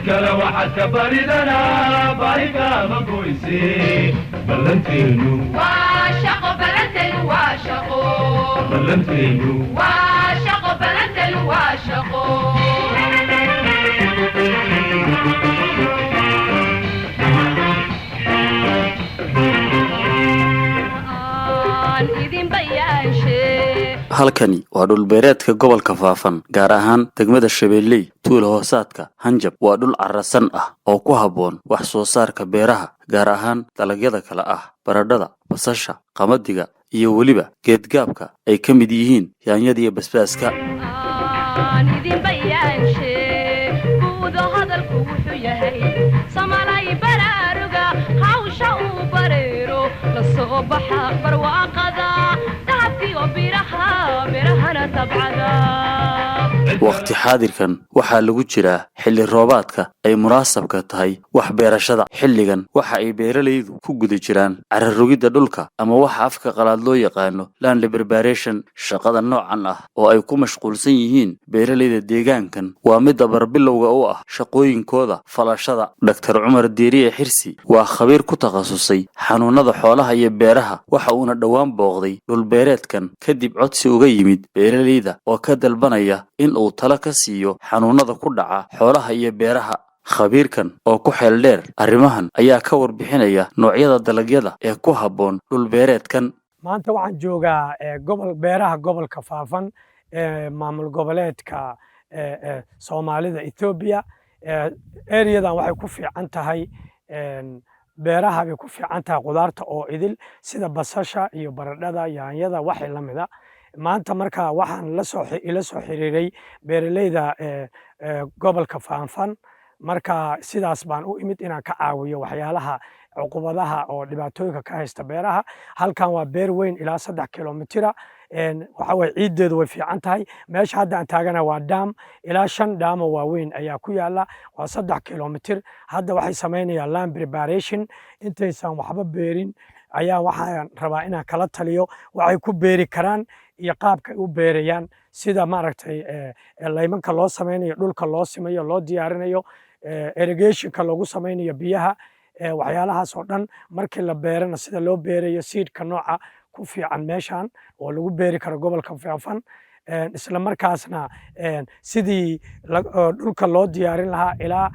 kale waxaad ka baridana bariga ma goyse ballanteenu waa shaqo balanteenu waa shaqo ballanteenu waa shaqo balanteenu waa shaqo halkani waa dhul beereedka gobolka Faafan gaar ahaan degmada Shabeelley tuulo hoosaadka Hanjab waa dhul carrasan ah oo ku haboon wax soo saarka beeraha gaar ahaan dalagyada kala ah baradhada basasha qamadiga iyo waliba geedgaabka ay ka mid yihiin yaanyada iyo basbaaska waqti xaadirkan waxaa lagu jiraa xilli roobaadka ay munaasabka tahay wax beerashada xilligan waxa ay beeralaydu ku guda jiraan carrarogida dhulka ama waxa afka qalaad loo yaqaano land preparation shaqada noocan ah oo ay ku mashquulsan yihiin beeralayda deegaankan waa mid barbilowga u ah shaqooyinkooda falashada Dr. Cumar Diiriye Xirsi waa khabiir ku takhasusay xanuunada xoolaha iyo beeraha waxa uuna dhawaan booqday dhul beereedkan kadib codsi uga yimid beeralayda oo ka dalbanaya in uu talo ka siiyo xanuunada ku dhaca xoolaha iyo beeraha khabiirkan oo ku xeel dheer arrimahan ayaa ka warbixinaya noocyada dalagyada ee ku haboon dhul beereedkan maanta waxaan joogaa gobol beeraha gobolka Faafan maamul goboleedka Soomaalida Ethiopia areadan waxay ku fiican tahay beeraha bay ku fiican tahay qudaarta oo idil sida basasha iyo baradhada yaanyada waxay la mid ah maanta marka waxaan ila soo xiriiray beeralayda gobolka Faafan marka sidaas baan u imid inaan ka caawiyo waxyaalaha cuqubadaha oo dhibaatooyinka ka haysta beeraha halkan waa beer weyn ilaa 3 kilomitir waxa way ciideedu way fiican tahay meesha hadda aan taagana waa dam ilaa 5 dam oo waaweyn ayaa ku yaala waa 3 kilomitir hadda waxay sameynayaan land preparation intaysan waxba beerin ayaa waxaan rabaa inaan kala taliyo waxay ku beeri karaan iyo qaabka u beerayaan sida maaragtay laymanka loo sameynayo dhulka loo simayo loo diyaarinayo irrigationka lagu sameynayo biyaha waxyaalahaas oo dhan markii la beerana sida loo beerayo seedka nooca ku fiican meeshan oo lagu beeri karo gobolka Faafan isla markaasna sidii dhulka loo diyaarin lahaa ilaa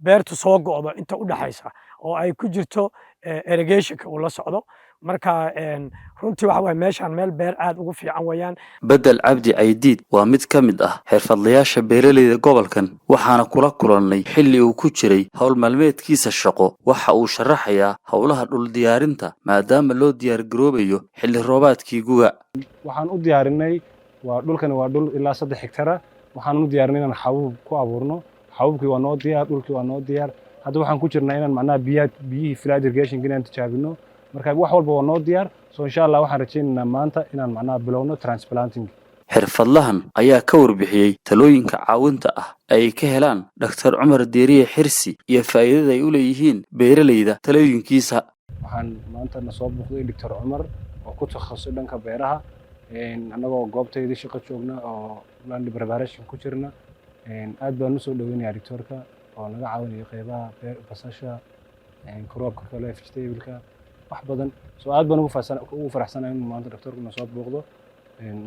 beertu soo go'do inta u dhaxaysa oo ay ku jirto irrigationka uu la socdo marka runtii waxa way meeshan meel beer aad ugu fiican wayaan Bedel Cabdi Aydiid waa mid ka mid ah xirfadlayaasha beeralayda gobolkan waxaana kula kulannay xilli uu ku jiray hawl maalmeedkiisa shaqo waxa uu sharaxayaa hawlaha dhul diyaarinta maadaama loo diyaar garoobayo xilli roobaadkii guga waxaan u diyaarinay waa dhulkan waa dhul ilaa 3 hektar waxaan u diyaarinay inaan xabuub ku abuurno xabuubkii waa noo diyaar dhulkii waa noo diyaar hadda waxaan ku jirnaa inaan macnaha biyihii flood irrigation inaan tijaabino marka wax walba waa noo diyaar soo insha Allah waxaan rajaynaynaa maanta inaan macnaha bilowno transplanting xirfadlahan ayaa ka warbixiyay talooyinka caawinta ah ay ka helaan Dr. Cumar Diiriye Xirsi iyo faa'iidada ay u leeyihiin beeralayda talooyinkiisa waxaan maanta na soo booqday Dr. Cumar oo ku takhasusay dhanka beeraha anagoo goobtayda shaqo joogna oo land preparation ku jirna aad baan u soo dhaweynayaa doctorka oo naga caawinayo qaybaha basasha koroobka kale vegetable-ka wax badan soo aad baan ugu faraxsanahay in maanta doctorku na soo booqdo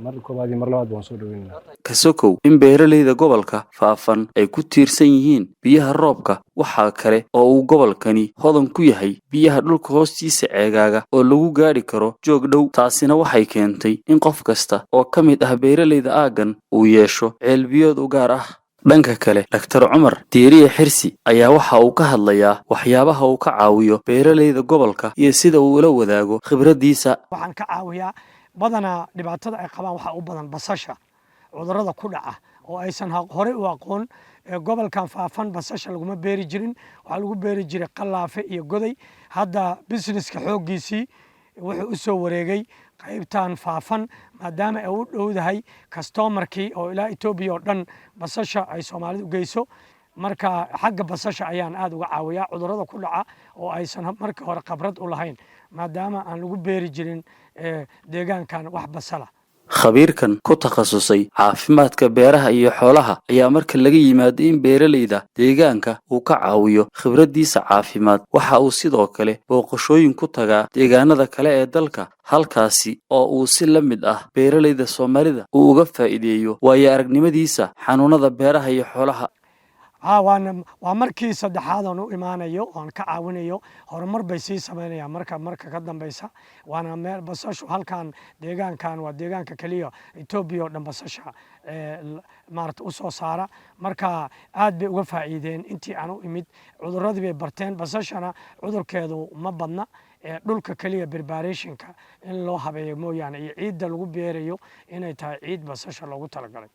mar koobaad iyo mar labaad baan soo dhaweynaa kasokow in beeralayda gobolka Faafan ay ku tiirsan yihiin biyaha roobka waxa kale oo uu gobolkani hodan ku yahay biyaha dhulka hoostiisa ceegaaga oo lagu gaari karo joog dhow taasina waxay keentay in qof kasta oo ka mid ah beeralayda aagan uu yeesho ceel biyood u gaar ah dhanka kale Dr. Cumar Diiriye Xirsi ayaa waxa uu ka hadlayaa waxyaabaha uu ka caawiyo beeralayda gobolka iyo sida uu ula wadaago khibradiisa waxaan ka caawiyaa badana dhibaatada ay qabaan waxa u badan basasha cudurrada ku dhaca oo aysan hore u aqoon gobolkan Faafan basasha laguma beeri jirin waxa lagu beeri jiray qalaafe iyo goday hadda businesska xoogiisii wuxuu u soo wareegay qaybtan Faafan maadaama ay u dhowdahay customerkii oo ilaa Ethiopia oo dhan basasha ay Soomaalidu geyso marka xagga basasha ayaan aad uga caawiyaa cudurrada ku dhaca oo aysan markii hore khibrad u lahayn maadaama aan lagu beeri jirin deegaankan wax basala khabiirkan ku takhasusay caafimaadka beeraha iyo xoolaha ayaa marka laga yimaado in beeralayda deegaanka uu ka caawiyo khibraddiisa caafimaad waxa uu sidoo kale booqashooyin ku tagaa deegaanada kale ee dalka halkaasi oo uu si la mid ah beeralayda Soomaalida uu uga faa'iideeyo waayo aragnimadiisa xanuunada beeraha iyo xoolaha. waa markii saddexaad aan u imaanayo oon ka caawinayo horumar bay sii samaynayaan marka ka dambaysa waana meel basashu halkan deegaankan waa deegaanka kaliya Itoobiya oo dhan basasha maarta u soo saara marka aad bay uga faa'iideen intii aan u imid cuduradii bay barteen basashana cudurkeedu ma badna dhulka kaliya preparationka in loo habeeyo mooyaane iyo ciidda lagu beerayo inay tahay ciid basasha loogu talagalay.